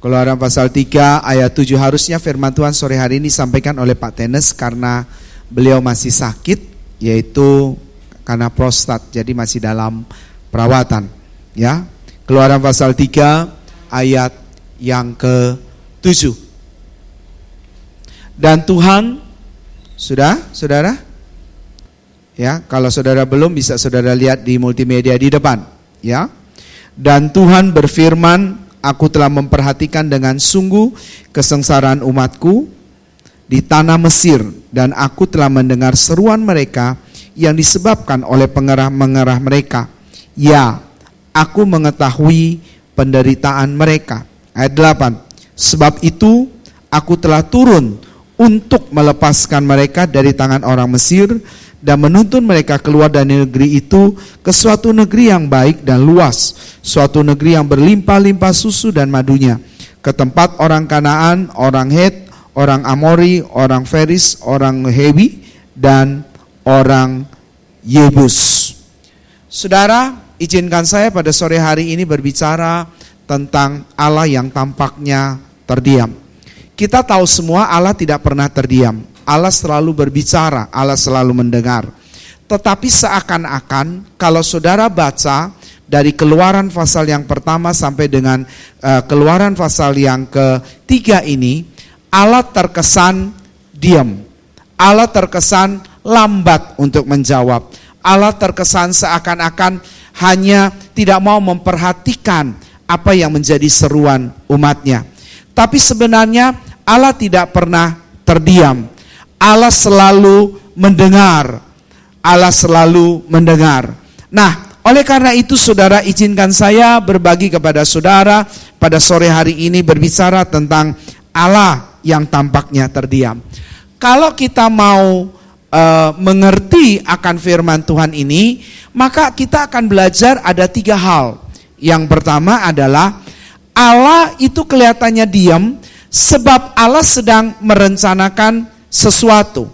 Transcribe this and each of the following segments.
Keluaran pasal 3 ayat 7. Harusnya firman Tuhan sore hari ini disampaikan oleh Pak Tenes karena beliau masih sakit, yaitu karena prostat, jadi masih dalam perawatan. Ya, Keluaran pasal 3 ayat yang ke-7. Dan Tuhan, sudah, saudara? Ya, kalau saudara belum bisa saudara lihat di multimedia di depan. Ya, dan Tuhan berfirman, aku telah memperhatikan dengan sungguh kesengsaraan umatku di tanah Mesir, dan aku telah mendengar seruan mereka yang disebabkan oleh pengerah-mengerah mereka. Ya, aku mengetahui penderitaan mereka. Ayat 8. Sebab itu aku telah turun untuk melepaskan mereka dari tangan orang Mesir dan menuntun mereka keluar dari negeri itu ke suatu negeri yang baik dan luas, suatu negeri yang berlimpah-limpah susu dan madunya, ke tempat orang Kanaan, orang Het, orang Amori, orang Feris, orang Hewi, dan orang Yebus. Saudara, izinkan saya pada sore hari ini berbicara tentang Allah yang tampaknya terdiam. Kita tahu semua Allah tidak pernah terdiam. Allah selalu berbicara, Allah selalu mendengar. Tetapi seakan-akan kalau saudara baca dari Keluaran pasal yang pertama sampai dengan Keluaran pasal yang ketiga ini, Allah terkesan diam. Allah terkesan lambat untuk menjawab. Allah terkesan seakan-akan hanya tidak mau memperhatikan apa yang menjadi seruan umatnya. Tapi sebenarnya Allah tidak pernah terdiam. Allah selalu mendengar. Allah selalu mendengar. Nah, oleh karena itu saudara, izinkan saya berbagi kepada saudara pada sore hari ini berbicara tentang Allah yang tampaknya terdiam. Kalau kita mau mengerti akan firman Tuhan ini, maka kita akan belajar ada 3 hal. Yang pertama adalah Allah itu kelihatannya diam sebab Allah sedang merencanakan sesuatu.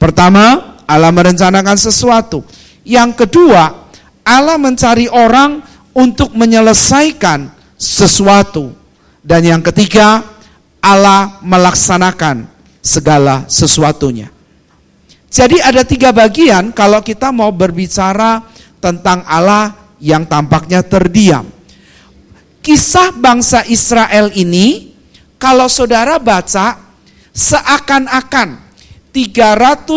Pertama, Allah merencanakan sesuatu. Yang kedua, Allah mencari orang untuk menyelesaikan sesuatu. Dan yang ketiga, Allah melaksanakan segala sesuatunya. Jadi ada 3 bagian kalau kita mau berbicara tentang Allah yang tampaknya terdiam. Kisah bangsa Israel ini, kalau saudara baca, seakan-akan 400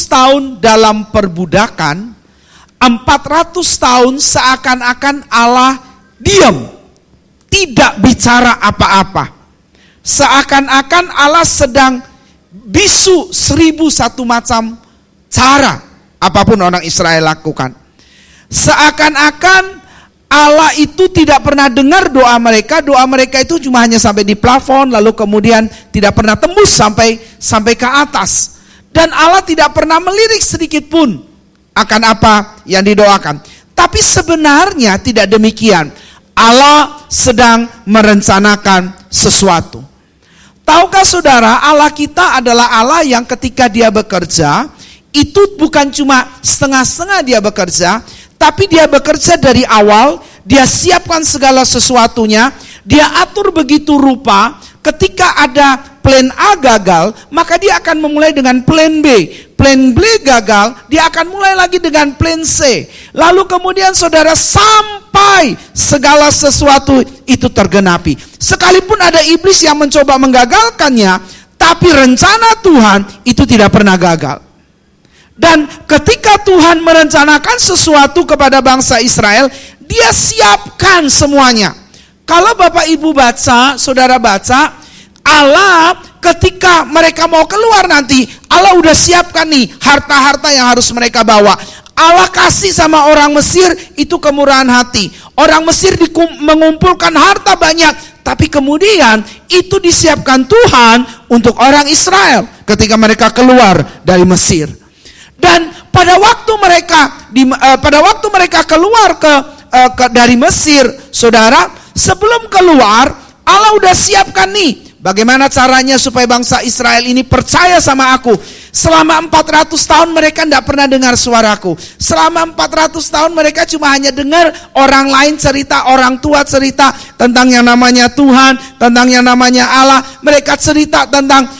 tahun dalam perbudakan, 400 tahun seakan-akan Allah diam, tidak bicara apa-apa. Seakan-akan Allah sedang bisu 1001 macam cara apapun orang Israel lakukan. Seakan-akan Allah itu tidak pernah dengar doa mereka itu cuma hanya sampai di plafon, lalu kemudian tidak pernah tembus sampai ke atas. Dan Allah tidak pernah melirik sedikit pun akan apa yang didoakan. Tapi sebenarnya tidak demikian. Allah sedang merencanakan sesuatu. Tahukah saudara, Allah kita adalah Allah yang ketika dia bekerja, itu bukan cuma setengah-setengah dia bekerja, tapi dia bekerja dari awal, dia siapkan segala sesuatunya, dia atur begitu rupa, ketika ada plan A gagal, maka dia akan memulai dengan plan B. Plan B gagal, dia akan mulai lagi dengan plan C. Lalu kemudian saudara sampai segala sesuatu itu tergenapi. Sekalipun ada iblis yang mencoba menggagalkannya, tapi rencana Tuhan itu tidak pernah gagal. Dan ketika Tuhan merencanakan sesuatu kepada bangsa Israel, dia siapkan semuanya. Kalau Bapak Ibu baca, saudara baca, Allah ketika mereka mau keluar nanti, Allah udah siapkan nih harta-harta yang harus mereka bawa. Allah kasih sama orang Mesir itu kemurahan hati. Orang Mesir mengumpulkan harta banyak, tapi kemudian itu disiapkan Tuhan untuk orang Israel ketika mereka keluar dari Mesir. Dan pada waktu mereka keluar dari Mesir, saudara, sebelum keluar Allah udah siapkan nih bagaimana caranya supaya bangsa Israel ini percaya sama aku. Selama 400 tahun mereka tidak pernah dengar suaraku. Selama 400 tahun mereka cuma hanya dengar orang lain cerita, orang tua cerita tentang yang namanya Tuhan, tentang yang namanya Allah. Mereka cerita tentang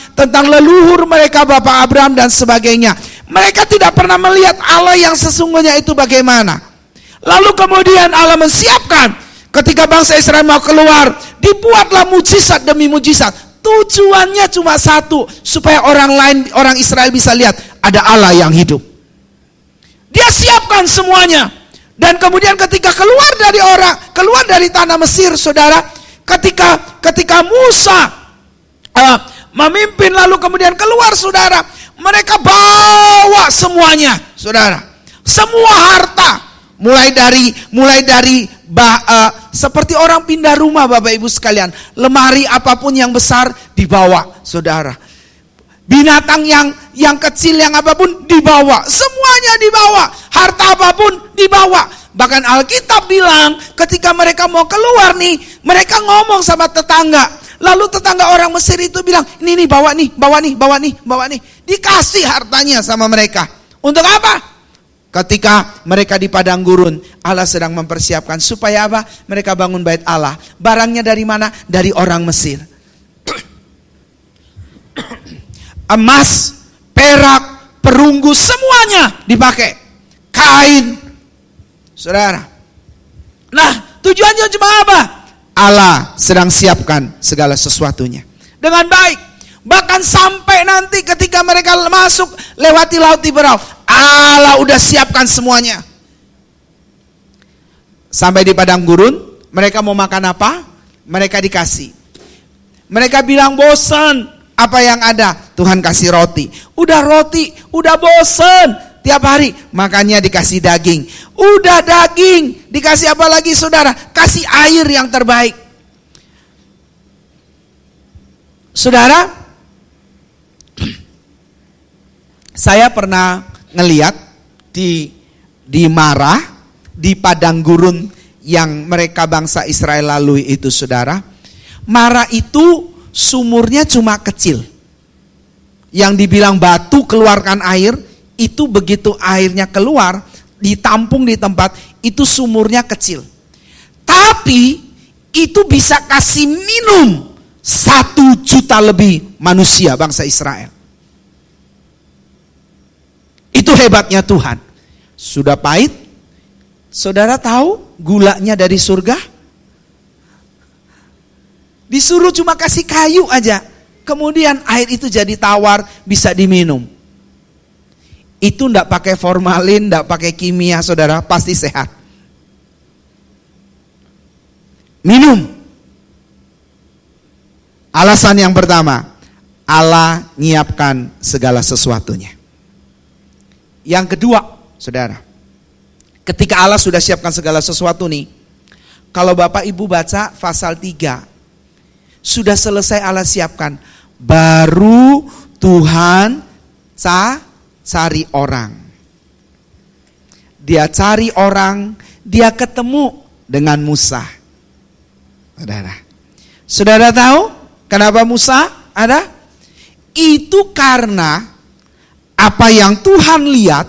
leluhur mereka, Bapak Abraham dan sebagainya. Mereka tidak pernah melihat Allah yang sesungguhnya itu bagaimana. Lalu kemudian Allah mensiapkan ketika bangsa Israel mau keluar, dibuatlah mujizat demi mujizat. Tujuannya cuma satu, supaya orang Israel bisa lihat ada Allah yang hidup. Dia siapkan semuanya. Dan kemudian ketika keluar dari tanah Mesir, saudara, ketika Musa memimpin lalu kemudian keluar, saudara, mereka bawa semuanya, saudara. Semua harta, mulai dari seperti orang pindah rumah, Bapak Ibu sekalian. Lemari apapun yang besar dibawa, saudara. Binatang yang kecil yang apapun dibawa, semuanya dibawa. Harta apapun dibawa. Bahkan Alkitab bilang ketika mereka mau keluar nih, mereka ngomong sama tetangga. Lalu tetangga orang Mesir itu bilang, ini bawa nih. Dikasih hartanya sama mereka. Untuk apa? Ketika mereka di padang gurun, Allah sedang mempersiapkan supaya apa? Mereka bangun bait Allah. Barangnya dari mana? Dari orang Mesir. Emas, perak, perunggu, semuanya dipakai. Kain, saudara. Nah, tujuannya cuma apa? Allah sedang siapkan segala sesuatunya dengan baik. Bahkan sampai nanti ketika mereka masuk lewati laut Tiberau, Allah udah siapkan semuanya. Sampai di padang gurun, mereka mau makan apa? Mereka dikasih. Mereka bilang bosan, apa yang ada? Tuhan kasih roti. Udah roti, udah bosan tiap hari, makanya dikasih daging. Udah daging, dikasih apa lagi, saudara? Kasih air yang terbaik. Saudara, saya pernah ngeliat di Marah, di padang gurun yang mereka bangsa Israel lalui itu, saudara. Marah itu sumurnya cuma kecil. Yang dibilang batu keluarkan air, itu begitu airnya keluar, ditampung di tempat, itu sumurnya kecil. Tapi itu bisa kasih minum 1 juta lebih manusia bangsa Israel. Itu hebatnya Tuhan. Sudah pahit. Saudara tahu gulanya dari surga? Disuruh cuma kasih kayu aja. Kemudian air itu jadi tawar, bisa diminum. Itu enggak pakai formalin, enggak pakai kimia, saudara, pasti sehat. Minum. Alasan yang pertama, Allah nyiapkan segala sesuatunya. Yang kedua, saudara, ketika Allah sudah siapkan segala sesuatu nih, kalau Bapak Ibu baca pasal 3, sudah selesai Allah siapkan, baru Tuhan cari orang. Dia cari orang, dia ketemu dengan Musa. Saudara tahu kenapa Musa ada? Itu karena apa yang Tuhan lihat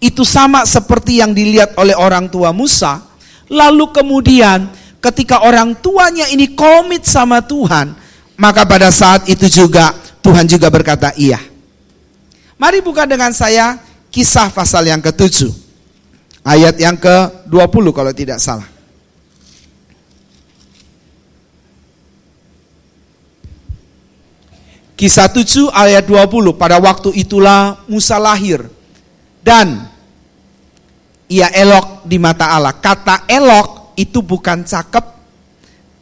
itu sama seperti yang dilihat oleh orang tua Musa. Lalu kemudian ketika orang tuanya ini komit sama Tuhan, maka pada saat itu juga Tuhan juga berkata iya. Mari buka dengan saya Kisah pasal yang ke-7, ayat yang ke-20 kalau tidak salah. Kisah 7 ayat 20, pada waktu itulah Musa lahir dan ia elok di mata Allah. Kata elok itu bukan cakep,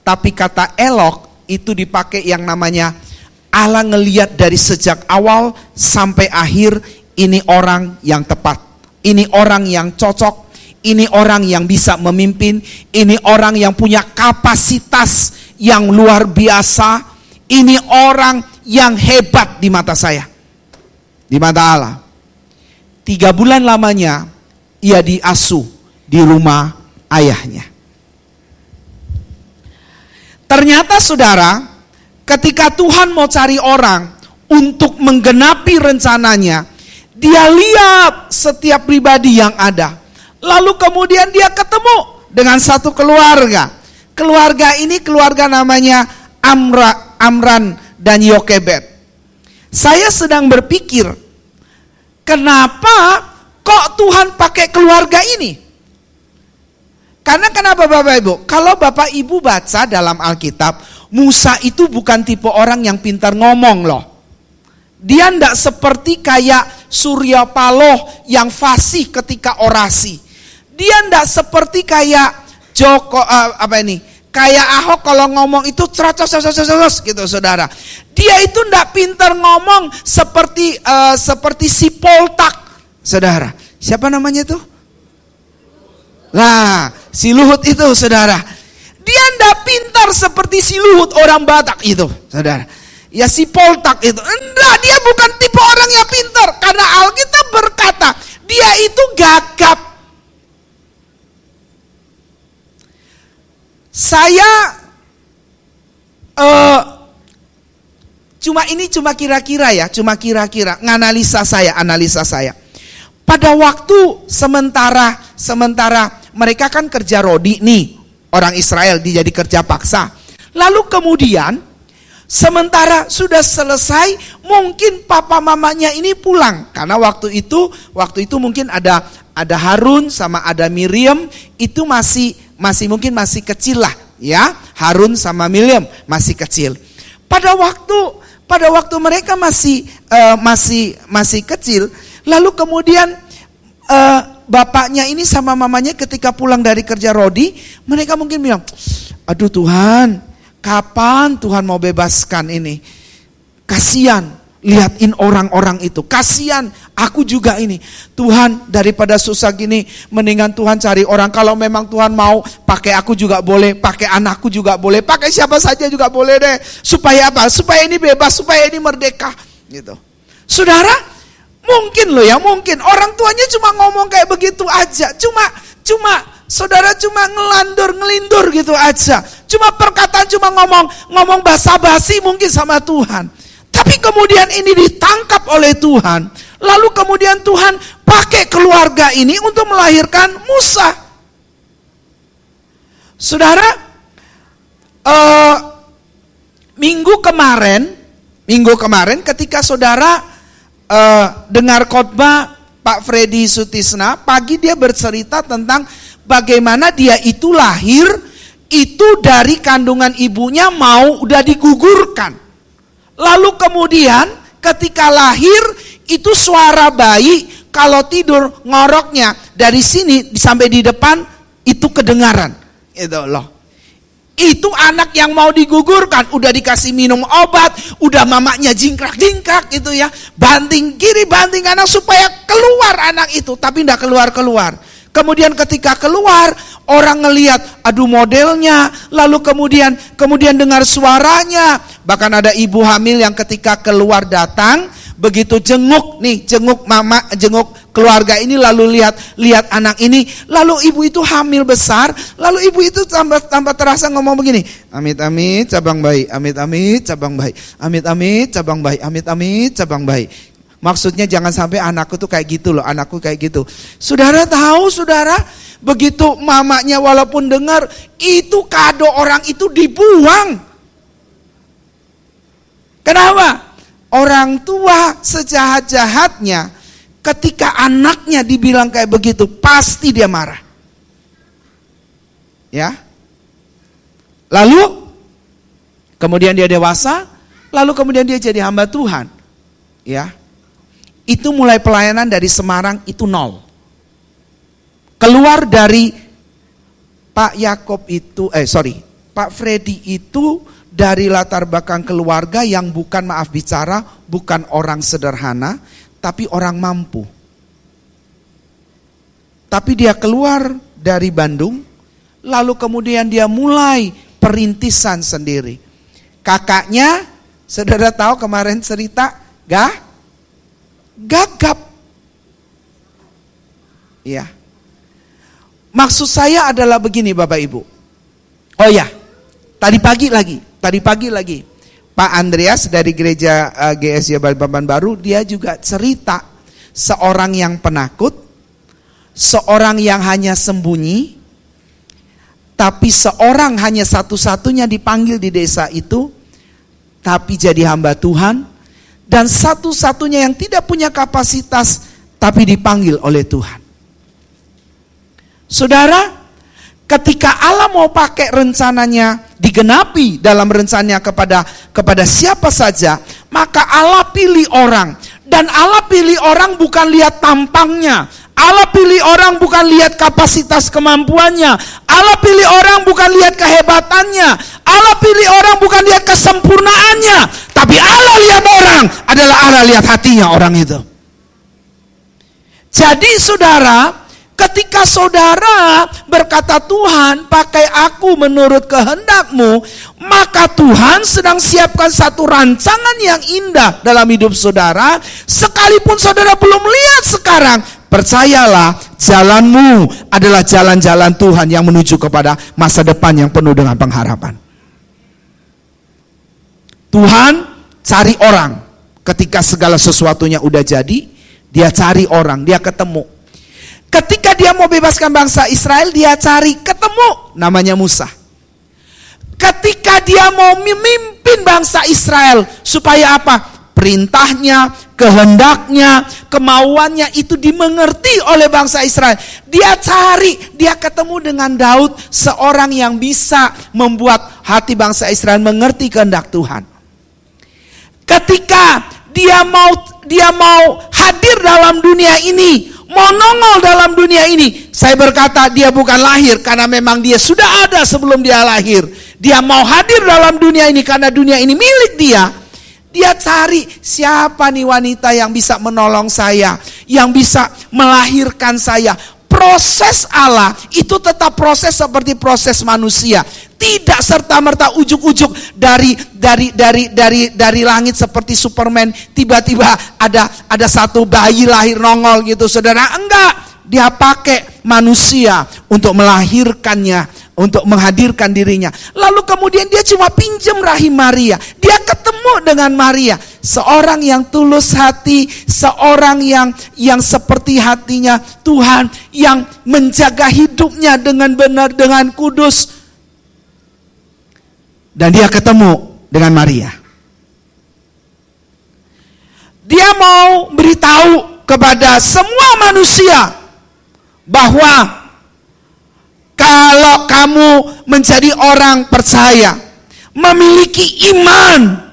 tapi kata elok itu dipakai yang namanya Allah ngelihat dari sejak awal sampai akhir, ini orang yang tepat, ini orang yang cocok, ini orang yang bisa memimpin, ini orang yang punya kapasitas yang luar biasa, ini orang yang hebat di mata saya, di mata Allah. 3 bulan lamanya ia diasuh di rumah ayahnya. Ternyata saudara, ketika Tuhan mau cari orang untuk menggenapi rencananya, dia lihat setiap pribadi yang ada. Lalu kemudian dia ketemu dengan satu keluarga. Keluarga ini keluarga namanya Amran dan Yokebed. Saya sedang berpikir, kenapa kok Tuhan pakai keluarga ini? Karena kenapa Bapak Ibu? Kalau Bapak Ibu baca dalam Alkitab, Musa itu bukan tipe orang yang pintar ngomong loh. Dia tidak seperti kayak Surya Paloh yang fasih ketika orasi. Dia tidak seperti kayak kayak Ahok kalau ngomong itu cerot gitu saudara. Dia itu tidak pintar ngomong seperti si Poltak, saudara. Siapa namanya tuh? Nah, si Luhut itu saudara. Dia tidak pintar seperti si Luhut orang Batak itu, saudara. Ya si Poltak itu, enggak, dia bukan tipe orang yang pintar. Karena Alkitab berkata, dia itu gagap. Saya cuma kira-kira ya, analisa saya. Pada waktu sementara mereka kan kerja rodi nih, orang Israel dijadi kerja paksa. Lalu kemudian sementara sudah selesai, mungkin papa mamanya ini pulang karena waktu itu mungkin ada Harun sama ada Miriam, itu masih kecil lah ya. Harun sama Miriam masih kecil. Pada waktu mereka masih kecil, lalu kemudian bapaknya ini sama mamanya ketika pulang dari kerja rodi, mereka mungkin bilang, aduh Tuhan, kapan Tuhan mau bebaskan ini? Kasihan, lihatin orang-orang itu. Kasihan, aku juga ini. Tuhan, daripada susah gini, mendingan Tuhan cari orang. Kalau memang Tuhan mau, pakai aku juga boleh, pakai anakku juga boleh, pakai siapa saja juga boleh deh. Supaya apa? Supaya ini bebas, supaya ini merdeka. Gitu. Saudara, mungkin orang tuanya cuma ngomong kayak begitu aja. Saudara cuma ngelindur gitu aja. Cuma perkataan, cuma ngomong basa-basi mungkin sama Tuhan. Tapi kemudian ini ditangkap oleh Tuhan. Lalu kemudian Tuhan pakai keluarga ini untuk melahirkan Musa. Saudara, minggu kemarin ketika saudara dengar khotbah Pak Freddy Sutisna, pagi dia bercerita tentang bagaimana dia itu lahir itu dari kandungan ibunya udah digugurkan. Lalu kemudian ketika lahir itu suara bayi kalau tidur ngoroknya dari sini sampai di depan itu kedengaran. Itu loh. Itu anak yang mau digugurkan, udah dikasih minum obat, udah mamanya jingkrak-jingkrak gitu ya. Banting kiri, banting kanan supaya keluar anak itu, tapi enggak keluar-keluar. Kemudian ketika keluar, orang ngelihat, aduh modelnya, lalu kemudian dengar suaranya. Bahkan ada ibu hamil yang ketika keluar datang, begitu jenguk mama, jenguk keluarga ini, lalu lihat anak ini, lalu ibu itu hamil besar, lalu ibu itu tambah terasa ngomong begini, amit-amit cabang bayi, amit-amit cabang bayi, amit-amit cabang bayi, amit-amit cabang bayi. Maksudnya jangan sampai anakku tuh kayak gitu loh, anakku kayak gitu. Saudara tahu, saudara, begitu mamanya walaupun dengar, itu kado orang itu dibuang. Kenapa? Orang tua sejahat-jahatnya, ketika anaknya dibilang kayak begitu, pasti dia marah. Ya. Lalu kemudian dia dewasa, lalu kemudian dia jadi hamba Tuhan. Ya. Itu mulai pelayanan dari Semarang itu 0. Keluar dari Pak Freddy itu dari latar belakang keluarga yang bukan, maaf bicara, bukan orang sederhana, tapi orang mampu. Tapi dia keluar dari Bandung, lalu kemudian dia mulai perintisan sendiri. Kakaknya, saudara tahu kemarin cerita, gagap. Ya. Maksud saya adalah begini Bapak Ibu. Oh ya, tadi pagi lagi Pak Andreas dari gereja GSY Balikpapan Baru, dia juga cerita seorang yang penakut, seorang yang hanya sembunyi, tapi seorang hanya satu-satunya dipanggil di desa itu, tapi jadi hamba Tuhan, dan satu-satunya yang tidak punya kapasitas, tapi dipanggil oleh Tuhan. Saudara, ketika Allah mau pakai rencananya, digenapi dalam rencananya kepada siapa saja, maka Allah pilih orang. Dan Allah pilih orang bukan lihat tampangnya, Allah pilih orang bukan lihat kapasitas kemampuannya, Allah pilih orang bukan lihat kehebatannya, Allah pilih orang bukan lihat kesempurnaannya, tapi Allah lihat orang adalah Allah lihat hatinya orang itu. Jadi saudara, ketika saudara berkata, Tuhan pakai aku menurut kehendak-Mu, maka Tuhan sedang siapkan satu rancangan yang indah dalam hidup saudara. Sekalipun saudara belum lihat sekarang, percayalah, jalanmu adalah jalan-jalan Tuhan yang menuju kepada masa depan yang penuh dengan pengharapan. Tuhan cari orang. Ketika segala sesuatunya udah jadi, dia cari orang, dia ketemu. Ketika dia mau bebaskan bangsa Israel, dia cari, ketemu, namanya Musa. Ketika dia mau memimpin bangsa Israel, supaya apa? Perintahnya, kehendaknya, kemauannya itu dimengerti oleh bangsa Israel. Dia cari, dia ketemu dengan Daud, seorang yang bisa membuat hati bangsa Israel mengerti kehendak Tuhan. Ketika dia mau hadir dalam dunia ini, mau nongol dalam dunia ini, saya berkata dia bukan lahir karena memang dia sudah ada sebelum dia lahir. Dia mau hadir dalam dunia ini karena dunia ini milik dia. Dia cari, siapa nih wanita yang bisa menolong saya, yang bisa melahirkan saya. Proses Allah itu tetap proses seperti proses manusia. Tidak serta-merta ujuk-ujuk dari langit seperti Superman, tiba-tiba ada satu bayi lahir nongol gitu, saudara. Enggak, dia pakai manusia untuk melahirkannya, untuk menghadirkan dirinya. Lalu kemudian dia cuma pinjam rahim Maria. Dia ketemu dengan Maria, seorang yang tulus hati, seorang yang seperti hatinya Tuhan, yang menjaga hidupnya dengan benar, dengan kudus. Dan dia ketemu dengan Maria. Dia mau beritahu kepada semua manusia bahwa kalau kamu menjadi orang percaya, memiliki iman,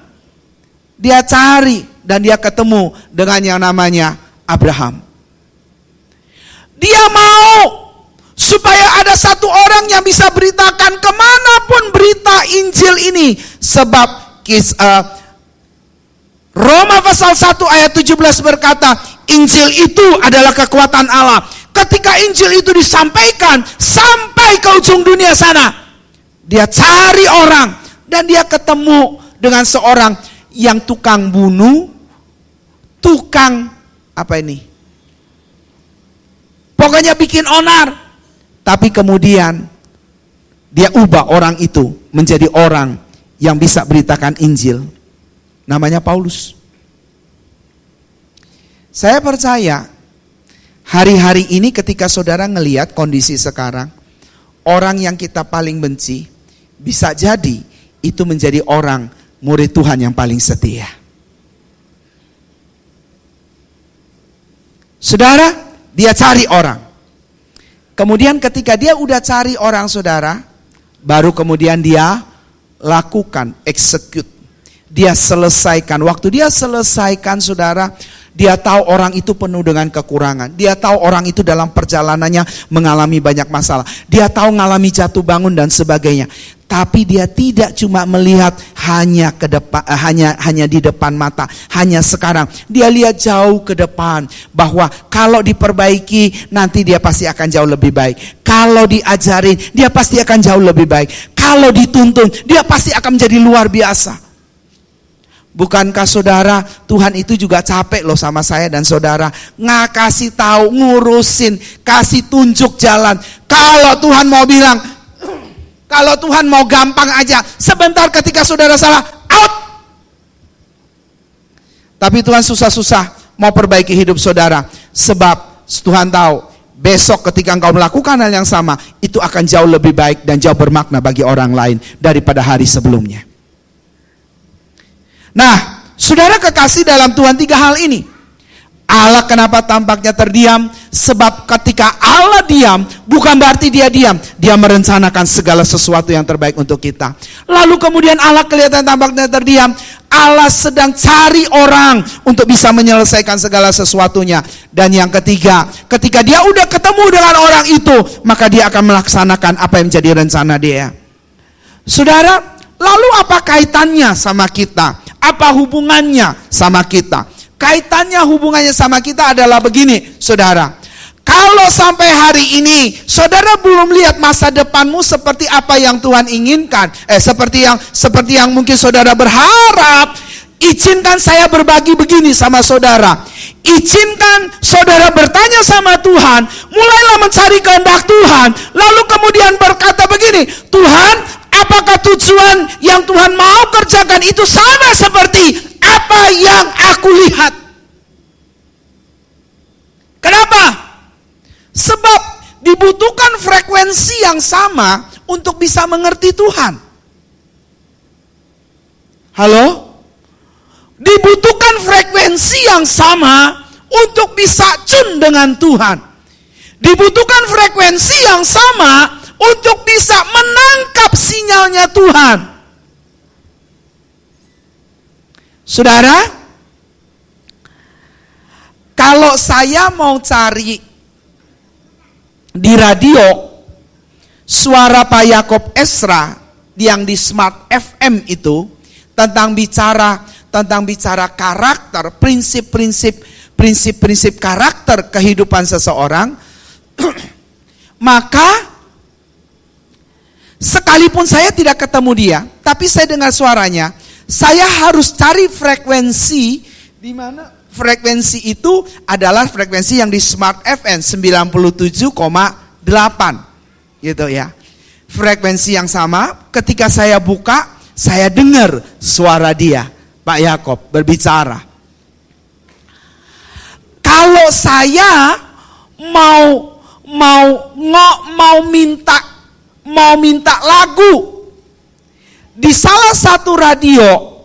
dia cari dan dia ketemu dengan yang namanya Abraham. Dia mau supaya ada satu orang yang bisa beritakan kemanapun berita Injil ini. Sebab Roma pasal 1 ayat 17 berkata, Injil itu adalah kekuatan Allah. Ketika Injil itu disampaikan sampai ke ujung dunia sana, dia cari orang dan dia ketemu dengan seorang yang tukang bunuh, tukang apa ini? Pokoknya bikin onar. Tapi kemudian dia ubah orang itu menjadi orang yang bisa beritakan Injil. Namanya Paulus. Saya percaya hari-hari ini ketika saudara ngelihat kondisi sekarang, orang yang kita paling benci bisa jadi itu menjadi orang murid Tuhan yang paling setia. Saudara, dia cari orang. Kemudian ketika dia udah cari orang, saudara, baru kemudian dia lakukan, execute. Dia selesaikan. Waktu dia selesaikan, saudara, dia tahu orang itu penuh dengan kekurangan. Dia tahu orang itu dalam perjalanannya mengalami banyak masalah. Dia tahu mengalami jatuh bangun dan sebagainya. Tapi dia tidak cuma melihat hanya ke depan, hanya di depan mata, hanya sekarang. Dia lihat jauh ke depan bahwa kalau diperbaiki nanti dia pasti akan jauh lebih baik. Kalau diajarin dia pasti akan jauh lebih baik. Kalau dituntun dia pasti akan menjadi luar biasa. Bukankah saudara, Tuhan itu juga capek loh sama saya dan saudara, kasih tahu, ngurusin, kasih tunjuk jalan. Kalau Tuhan mau bilang, kalau Tuhan mau gampang aja, sebentar ketika saudara salah, out, Tapi Tuhan susah-susah mau perbaiki hidup saudara. Sebab Tuhan tahu besok ketika engkau melakukan hal yang sama, itu akan jauh lebih baik dan jauh bermakna bagi orang lain daripada hari sebelumnya. Nah, saudara kekasih dalam Tuhan, 3 hal ini. Allah kenapa tampaknya terdiam? Sebab ketika Allah diam, bukan berarti dia diam. Dia merencanakan segala sesuatu yang terbaik untuk kita. Lalu kemudian Allah kelihatan tampaknya terdiam. Allah sedang cari orang untuk bisa menyelesaikan segala sesuatunya. Dan yang ketiga, ketika dia udah ketemu dengan orang itu, maka dia akan melaksanakan apa yang menjadi rencana dia. Saudara, lalu apa kaitannya sama kita? Apa hubungannya sama kita? Kaitannya, hubungannya sama kita adalah begini, saudara. Kalau sampai hari ini saudara belum lihat masa depanmu seperti apa yang Tuhan inginkan, seperti yang mungkin saudara berharap, izinkan saya berbagi begini sama saudara. Izinkan saudara bertanya sama Tuhan, mulailah mencari kehendak Tuhan, lalu kemudian berkata begini, Tuhan, apakah tujuan yang Tuhan mau kerjakan itu sama seperti apa yang aku lihat? Kenapa? Sebab dibutuhkan frekuensi yang sama untuk bisa mengerti Tuhan. Halo? Dibutuhkan frekuensi yang sama untuk bisa tune dengan Tuhan. Dibutuhkan frekuensi yang sama untuk bisa menangkap sinyalnya Tuhan. Saudara, kalau saya mau cari di radio suara Pak Yakob Esra yang di Smart FM itu tentang bicara karakter, prinsip-prinsip karakter kehidupan seseorang, maka sekalipun saya tidak ketemu dia, tapi saya dengar suaranya, saya harus cari frekuensi di mana frekuensi itu adalah frekuensi yang di Smart FM 97,8 gitu ya. Frekuensi yang sama, ketika saya buka, saya dengar suara dia, Pak Yakob berbicara. Kalau saya mau minta lagu di salah satu radio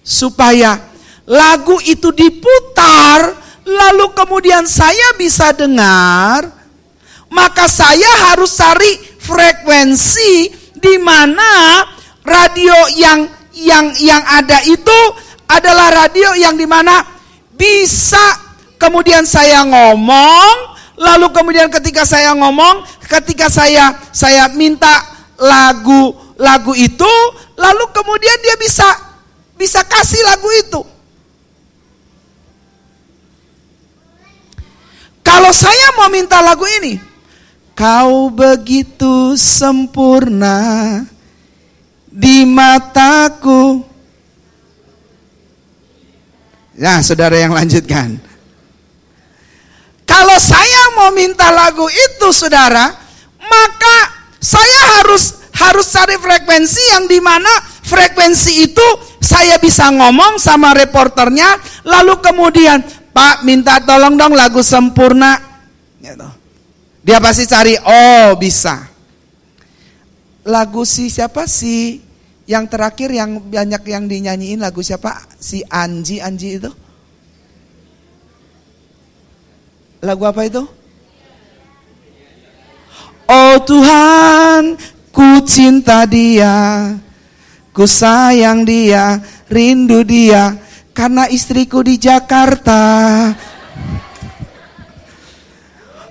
supaya lagu itu diputar, lalu kemudian saya bisa dengar, maka saya harus cari frekuensi di mana radio yang ada itu adalah radio yang di mana bisa kemudian saya ngomong, lalu kemudian ketika saya ngomong, ketika saya minta lagu itu, lalu kemudian dia bisa kasih lagu itu. Kalau saya mau minta lagu ini, kau begitu sempurna di mataku. Nah, saudara yang lanjutkan. Kalau saya mau minta lagu itu, saudara, maka saya harus cari frekuensi yang dimana frekuensi itu saya bisa ngomong sama reporternya, lalu kemudian, Pak, minta tolong dong lagu Sempurna. Dia pasti cari, oh bisa. Lagu siapa sih? Yang terakhir yang banyak yang dinyanyiin lagu siapa? Si Anji itu. Lagu apa itu? Oh Tuhan, ku cinta dia, ku sayang dia, rindu dia. Karena istriku di Jakarta.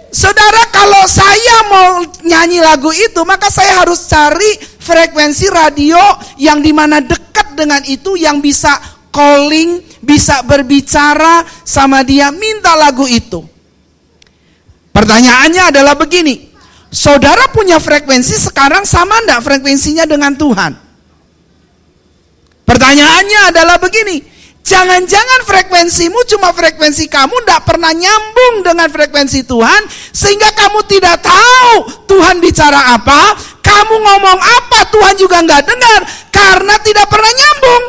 Saudara, kalau saya mau nyanyi lagu itu, maka saya harus cari frekuensi radio yang dimana dekat dengan itu, yang bisa calling, bisa berbicara sama dia, minta lagu itu. Pertanyaannya adalah begini, saudara punya frekuensi sekarang sama enggak frekuensinya dengan Tuhan? Pertanyaannya adalah begini, jangan-jangan frekuensimu cuma frekuensi kamu, tidak pernah nyambung dengan frekuensi Tuhan, sehingga kamu tidak tahu Tuhan bicara apa, kamu ngomong apa Tuhan juga nggak dengar, karena tidak pernah nyambung.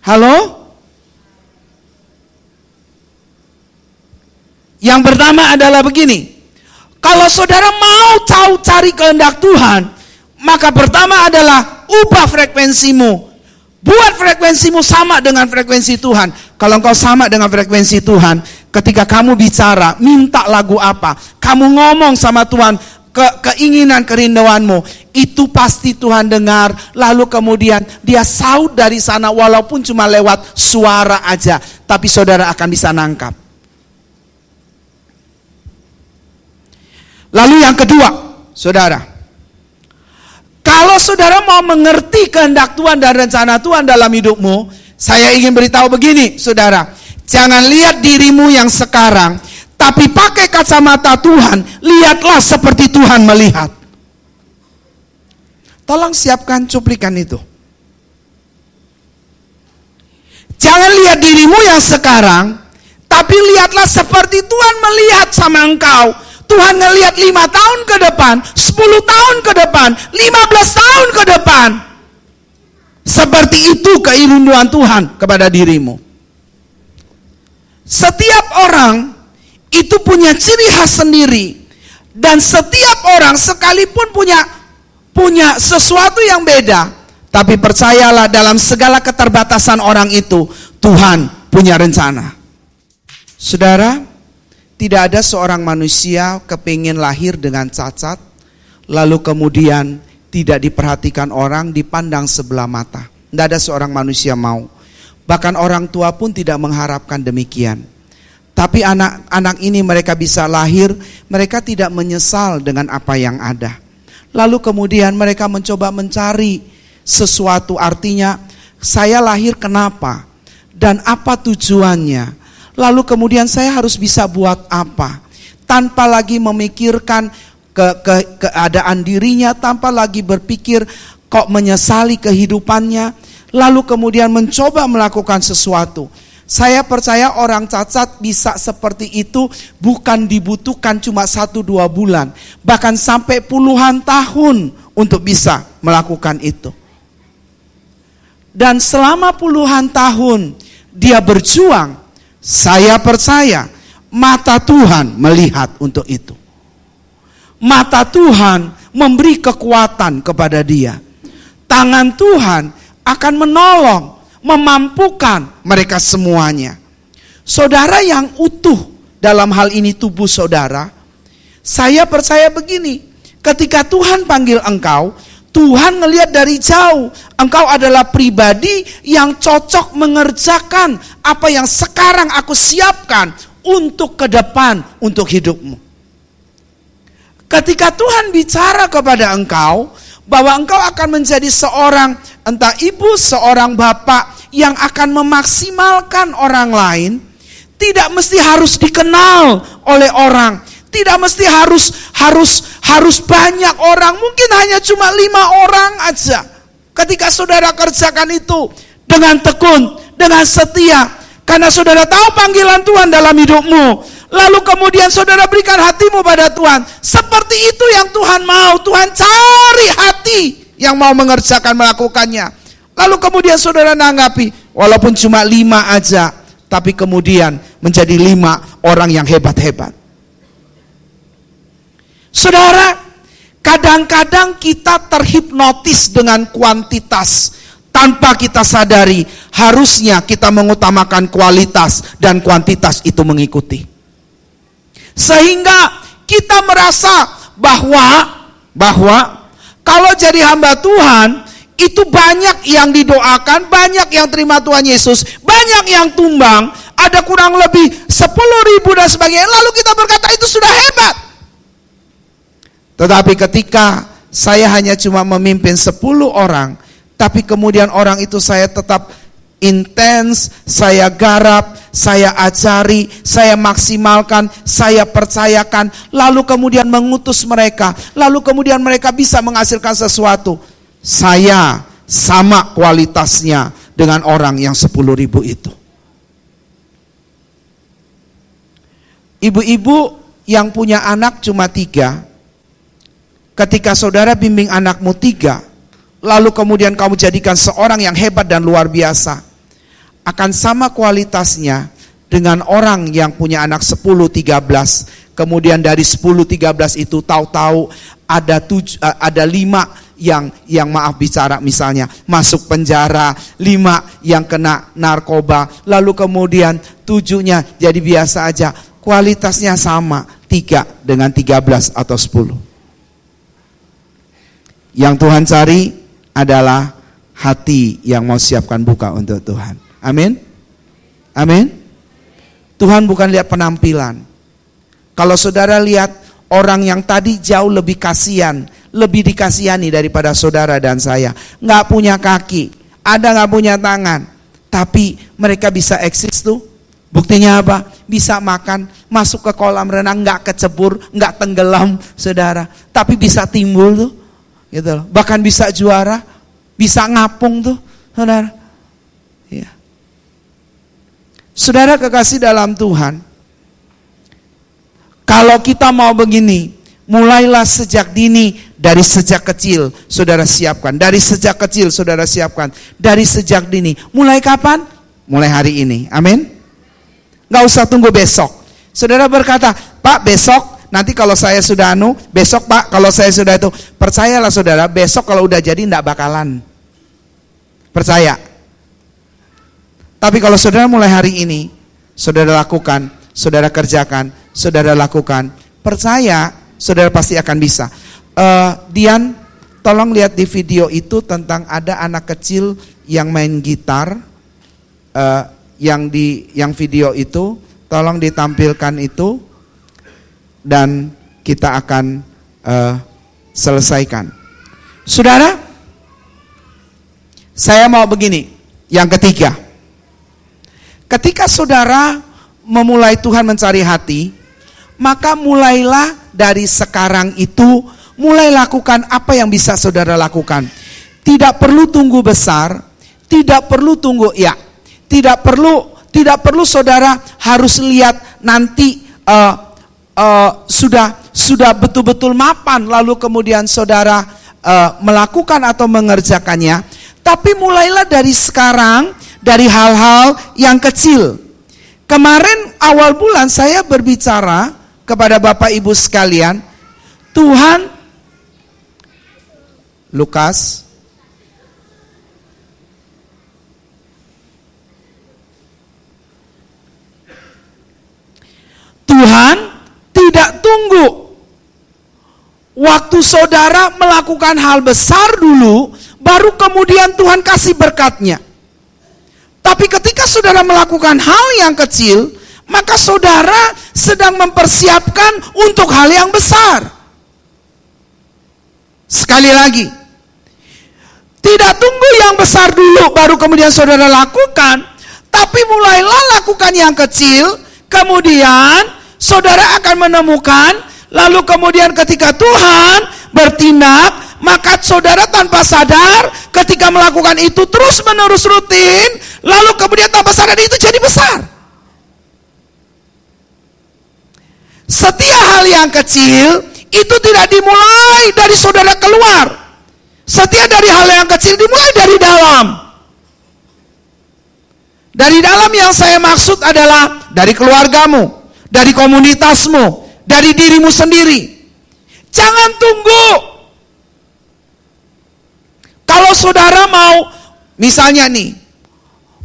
Halo? Yang pertama adalah begini. Kalau saudara mau tahu cari kehendak Tuhan, maka pertama adalah ubah frekuensimu. Buat frekuensimu sama dengan frekuensi Tuhan. Kalau engkau sama dengan frekuensi Tuhan, ketika kamu bicara, minta lagu apa, kamu ngomong sama Tuhan, keinginan, kerinduanmu, itu pasti Tuhan dengar. Lalu kemudian dia saut dari sana, walaupun cuma lewat suara aja, tapi saudara akan bisa nangkap. Lalu yang kedua, saudara, kalau saudara mau mengerti kehendak Tuhan dan rencana Tuhan dalam hidupmu, saya ingin beritahu begini, saudara. Jangan lihat dirimu yang sekarang, tapi pakai kacamata Tuhan, lihatlah seperti Tuhan melihat. Tolong siapkan cuplikan itu. Jangan lihat dirimu yang sekarang, tapi lihatlah seperti Tuhan melihat sama engkau. Tuhan ngelihat 5 tahun ke depan, 10 tahun ke depan, 15 tahun ke depan. Seperti itu keinginan Tuhan kepada dirimu. Setiap orang itu punya ciri khas sendiri. Dan setiap orang sekalipun punya sesuatu yang beda. Tapi percayalah, dalam segala keterbatasan orang itu, Tuhan punya rencana. Saudara, tidak ada seorang manusia kepingin lahir dengan cacat, lalu kemudian tidak diperhatikan orang, dipandang sebelah mata. Tidak ada seorang manusia mau. Bahkan orang tua pun tidak mengharapkan demikian. Tapi anak-anak ini mereka bisa lahir, mereka tidak menyesal dengan apa yang ada. Lalu kemudian mereka mencoba mencari sesuatu, artinya saya lahir kenapa? Dan apa tujuannya? Lalu kemudian saya harus bisa buat apa? Tanpa lagi memikirkan keadaan dirinya, tanpa lagi berpikir kok menyesali kehidupannya. Lalu kemudian mencoba melakukan sesuatu. Saya percaya orang cacat bisa seperti itu bukan dibutuhkan cuma 1-2 bulan. Bahkan sampai puluhan tahun untuk bisa melakukan itu. Dan selama puluhan tahun dia berjuang, saya percaya mata Tuhan melihat untuk itu. Mata Tuhan memberi kekuatan kepada dia. Tangan Tuhan akan menolong, memampukan mereka semuanya. Saudara yang utuh dalam hal ini tubuh saudara, saya percaya begini, ketika Tuhan panggil engkau, Tuhan ngelihat dari jauh, engkau adalah pribadi yang cocok mengerjakan apa yang sekarang aku siapkan untuk ke depan, untuk hidupmu. Ketika Tuhan bicara kepada engkau, bahwa engkau akan menjadi seorang, entah ibu, seorang bapak yang akan memaksimalkan orang lain, tidak mesti harus dikenal oleh orang. Tidak mesti harus banyak orang, mungkin hanya cuma 5 orang aja. Ketika saudara kerjakan itu dengan tekun, dengan setia, karena saudara tahu panggilan Tuhan dalam hidupmu, lalu kemudian saudara berikan hatimu pada Tuhan. Seperti itu yang Tuhan mau. Tuhan cari hati yang mau mengerjakan, melakukannya. Lalu kemudian saudara nanggapi, walaupun cuma 5 aja, tapi kemudian menjadi 5 orang yang hebat-hebat. Saudara, kadang-kadang kita terhipnotis dengan kuantitas tanpa kita sadari. Harusnya kita mengutamakan kualitas dan kuantitas itu mengikuti. Sehingga kita merasa bahwa kalau jadi hamba Tuhan itu banyak yang didoakan, banyak yang terima Tuhan Yesus, banyak yang tumbang, ada kurang lebih 10.000 dan sebagainya. Lalu kita berkata itu sudah hebat. Tetapi ketika saya hanya cuma memimpin 10 orang, tapi kemudian orang itu saya tetap intens, saya garap, saya ajari, saya maksimalkan, saya percayakan, lalu kemudian mengutus mereka, lalu kemudian mereka bisa menghasilkan sesuatu. Saya sama kualitasnya dengan orang yang 10.000 itu. Ibu-ibu yang punya anak cuma 3, ketika saudara bimbing anakmu 3, lalu kemudian kamu jadikan seorang yang hebat dan luar biasa, akan sama kualitasnya dengan orang yang punya anak 10-13, kemudian dari 10-13 itu tahu-tahu ada 5 yang maaf bicara misalnya masuk penjara, 5 yang kena narkoba, lalu kemudian 7-nya jadi biasa aja. Kualitasnya sama, 3 dengan 13 atau 10. Yang Tuhan cari adalah hati yang mau siapkan buka untuk Tuhan. Amin. Amin. Tuhan bukan lihat penampilan. Kalau saudara lihat orang yang tadi jauh lebih kasihan, lebih dikasihani daripada saudara dan saya, nggak punya kaki, ada nggak punya tangan, tapi mereka bisa eksis tuh. Buktinya apa? Bisa makan, masuk ke kolam renang, nggak kecebur, nggak tenggelam, saudara, tapi bisa timbul tuh, gitu loh. Bahkan bisa juara, bisa ngapung tuh, saudara. Ya. Saudara kekasih dalam Tuhan, kalau kita mau begini, mulailah sejak dini, dari sejak kecil saudara siapkan, dari sejak kecil saudara siapkan, dari sejak dini. Mulai kapan? Mulai hari ini. Amin. Gak usah tunggu besok. Saudara berkata, Pak besok, nanti kalau saya sudah besok Pak kalau saya sudah itu. Percayalah saudara, besok kalau udah jadi gak bakalan. Percaya. Tapi kalau saudara mulai hari ini, saudara lakukan, saudara kerjakan, saudara lakukan, percaya saudara pasti akan bisa. Dian, tolong lihat di video itu tentang ada anak kecil yang main gitar. Yang video itu tolong ditampilkan itu, dan kita akan selesaikan. Saudara, saya mau begini. Yang ketiga, ketika saudara memulai Tuhan mencari hati, maka mulailah dari sekarang itu, mulai lakukan apa yang bisa saudara lakukan. Tidak perlu tunggu besar, tidak perlu tunggu tidak perlu saudara harus lihat nanti sudah betul-betul mapan lalu kemudian saudara melakukan atau mengerjakannya. Tapi mulailah dari sekarang, dari hal-hal yang kecil. Kemarin awal bulan saya berbicara kepada Bapak Ibu sekalian, Tuhan, Lukas Tuhan tidak tunggu waktu saudara melakukan hal besar dulu, baru kemudian Tuhan kasih berkatnya. Tapi ketika saudara melakukan hal yang kecil, maka saudara sedang mempersiapkan untuk hal yang besar. Sekali lagi, tidak tunggu yang besar dulu baru kemudian saudara lakukan, tapi mulailah lakukan yang kecil, kemudian saudara akan menemukan, lalu kemudian ketika Tuhan bertindak, maka saudara tanpa sadar ketika melakukan itu terus menerus rutin, lalu kemudian tanpa sadar itu jadi besar. Setiap hal yang kecil itu tidak dimulai dari saudara keluar. Setiap dari hal yang kecil dimulai dari dalam. Dari dalam yang saya maksud adalah dari keluargamu, dari komunitasmu, dari dirimu sendiri. Jangan tunggu. Kalau saudara mau, misalnya nih,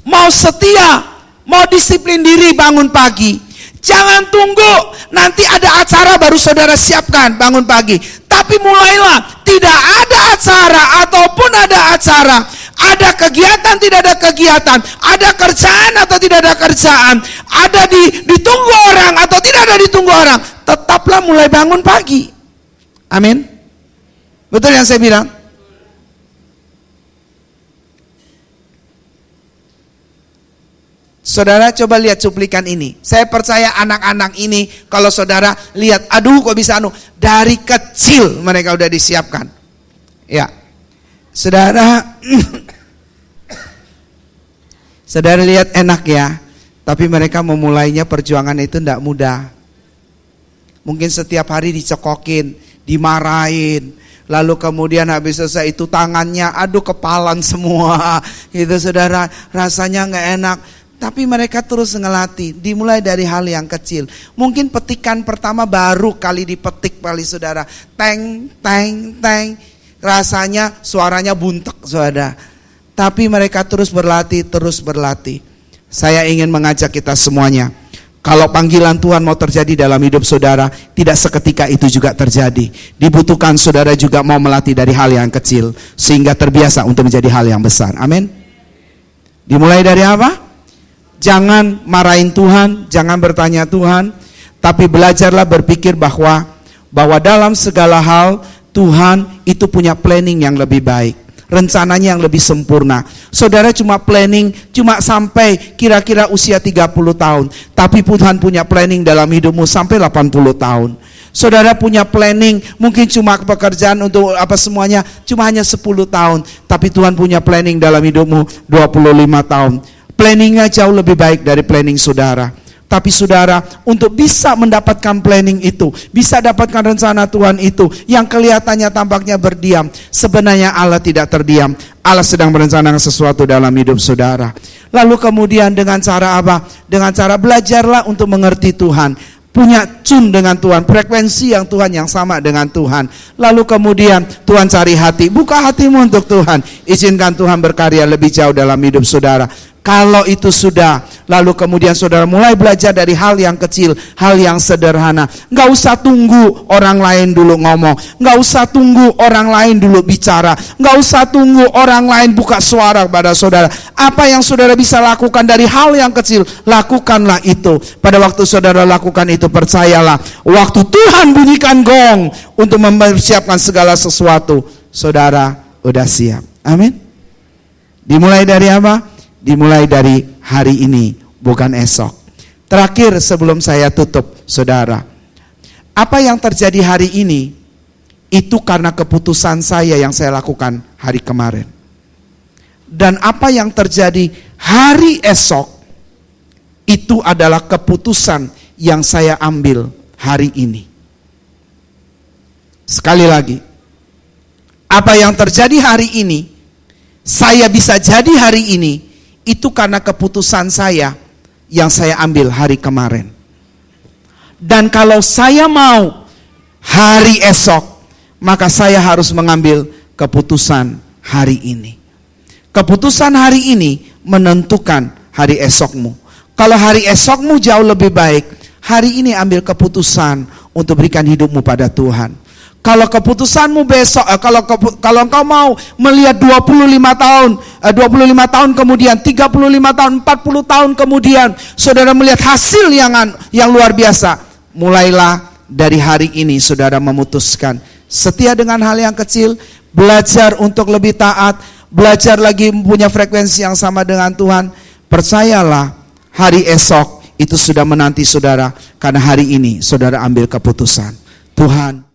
mau setia, mau disiplin diri bangun pagi, jangan tunggu nanti ada acara baru saudara siapkan bangun pagi. Tapi mulailah, tidak ada acara ataupun ada acara, ada kegiatan tidak ada kegiatan, ada kerjaan atau tidak ada kerjaan, ada ditunggu orang atau tidak ada ditunggu orang, tetaplah mulai bangun pagi. Amin. Betul yang saya bilang? Saudara coba lihat cuplikan ini. Saya percaya anak-anak ini kalau saudara lihat, aduh kok bisa dari kecil mereka udah disiapkan. Ya. Saudara saudara lihat enak ya, tapi mereka memulainya perjuangan itu tidak mudah. Mungkin setiap hari dicekokin, dimarahin, Lalu kemudian habis selesai itu tangannya, aduh kepalan semua. Itu saudara, rasanya gak enak. Tapi mereka terus ngelatih, dimulai dari hal yang kecil. Mungkin petikan pertama baru kali dipetik kali saudara. Teng, teng, teng. Rasanya suaranya buntek saudara. Tapi mereka terus berlatih, terus berlatih. Saya ingin mengajak kita semuanya. Kalau panggilan Tuhan mau terjadi dalam hidup saudara, tidak seketika itu juga terjadi. Dibutuhkan saudara juga mau melatih dari hal yang kecil, sehingga terbiasa untuk menjadi hal yang besar. Amin. Dimulai dari apa? Jangan marahin Tuhan, jangan bertanya Tuhan, tapi belajarlah berpikir bahwa dalam segala hal Tuhan itu punya planning yang lebih baik, rencananya yang lebih sempurna. Saudara cuma planning cuma sampai kira-kira usia 30 tahun, tapi Tuhan punya planning dalam hidupmu sampai 80 tahun. Saudara punya planning mungkin cuma pekerjaan untuk apa semuanya cuma hanya 10 tahun, tapi Tuhan punya planning dalam hidupmu 25 tahun. Planningnya jauh lebih baik dari planning saudara. Tapi saudara, untuk bisa mendapatkan planning itu, bisa dapatkan rencana Tuhan itu, yang kelihatannya tampaknya berdiam, sebenarnya Allah tidak terdiam. Allah sedang merencanakan sesuatu dalam hidup saudara. Lalu kemudian dengan cara apa? Dengan cara belajarlah untuk mengerti Tuhan. Punya tune dengan Tuhan, frekuensi yang Tuhan yang sama dengan Tuhan. Lalu kemudian Tuhan cari hati, buka hatimu untuk Tuhan. Izinkan Tuhan berkarya lebih jauh dalam hidup saudara. Kalau itu sudah, lalu kemudian saudara mulai belajar dari hal yang kecil, hal yang sederhana. Nggak usah tunggu orang lain dulu ngomong, nggak usah tunggu orang lain dulu bicara, nggak usah tunggu orang lain buka suara kepada saudara. Apa yang saudara bisa lakukan dari hal yang kecil, lakukanlah itu. Pada waktu saudara lakukan itu, percayalah, waktu Tuhan bunyikan gong untuk mempersiapkan segala sesuatu, saudara udah siap. Amin. Dimulai dari apa? Dimulai dari hari ini, bukan esok. Terakhir sebelum saya tutup, saudara, apa yang terjadi hari ini itu karena keputusan saya yang saya lakukan hari kemarin. Dan apa yang terjadi hari esok itu adalah keputusan yang saya ambil hari ini. Sekali lagi, apa yang terjadi hari ini, saya bisa jadi hari ini, itu karena keputusan saya yang saya ambil hari kemarin. Dan kalau saya mau hari esok, maka saya harus mengambil keputusan hari ini. Keputusan hari ini menentukan hari esokmu. Kalau hari esokmu jauh lebih baik, hari ini ambil keputusan untuk berikan hidupmu pada Tuhan. Kalau keputusanmu besok, kalau engkau mau melihat 25 tahun kemudian, 35 tahun, 40 tahun kemudian, saudara melihat hasil yang luar biasa, mulailah dari hari ini saudara memutuskan setia dengan hal yang kecil, belajar untuk lebih taat, belajar lagi punya frekuensi yang sama dengan Tuhan. Percayalah, hari esok itu sudah menanti saudara, karena hari ini saudara ambil keputusan. Tuhan